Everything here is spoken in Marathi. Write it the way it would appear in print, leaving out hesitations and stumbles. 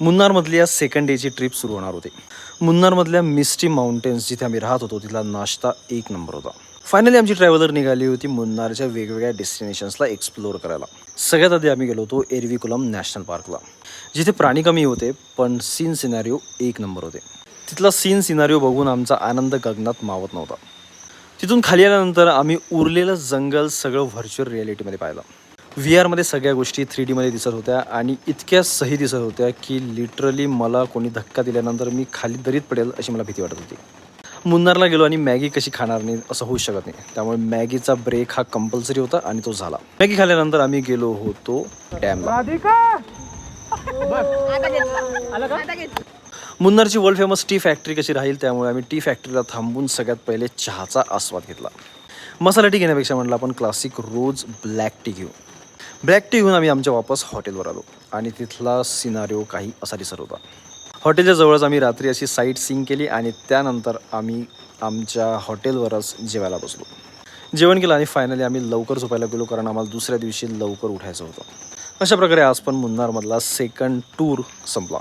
मुन्नारमधली या सेकंड डेची ट्रिप सुरू होणार होती. मुन्नारमधल्या मिस्टी माउंटेन्स जिथे आम्ही राहत होतो तिथला नाश्ता एक नंबर होता. फायनली आमची ट्रॅव्हलर निघाली होती मुन्नारच्या वेगवेगळ्या डेस्टिनेशन्सला एक्सप्लोअर करायला. सगळ्यात आधी आम्ही गेलो होतो एरविकुलम नॅशनल पार्कला, जिथे प्राणी कमी होते पण सीन सिनारिओ एक नंबर होते. तिथला सीन सिनारिओ बघून आमचा आनंद गगनात मावत नव्हता. तिथून खाली आल्यानंतर आम्ही उरलेलं जंगल सगळं व्हर्च्युअल रिॲलिटीमध्ये पाहिलं. VR मध्ये सगळ्या गोष्टी 3Dमध्ये दिसत होत्या आणि इतक्या सही दिसत होत्या की लिटरली मला कोणी धक्का दिल्यानंतर मी खाली दरीत पडेल अशी मला भीती वाटत होती. मुन्नारला गेलो आणि मॅगी कशी खाणार नाही असं होऊ शकत नाही, त्यामुळे मॅगीचा ब्रेक हा कंपल्सरी होता आणि तो झाला. मॅगी खाल्ल्यानंतर आम्ही गेलो होतो डॅमला. मुन्नारची वर्ल्ड फेमस टी फॅक्टरी कशी राहील त्यामुळे आम्ही टी फॅक्टरीला थांबून सगळ्यात पहिले चहाचा आस्वाद घेतला. मसाला टी घेण्यापेक्षा म्हटलं आपण क्लासिक रोज ब्लॅक टी घेऊ. ब्लॅक टी घेऊन आम्ही आमच्या वापस हॉटेलवर आलो आणि तिथला सिनारिओ काही असा दिसत होता. हॉटेलच्या जवळच आम्ही रात्री अशी साईट सीइंग केली आणि त्यानंतर आम्ही आमच्या हॉटेलवरच जेवायला बसलो. जेवण केलं आणि फायनली आम्ही लवकर झोपायला गेलो कारण आम्हाला दुसऱ्या दिवशी लवकर उठायचं होतं. अशा प्रकारे आज पण मुन्नारमधला सेकंड टूर संपला.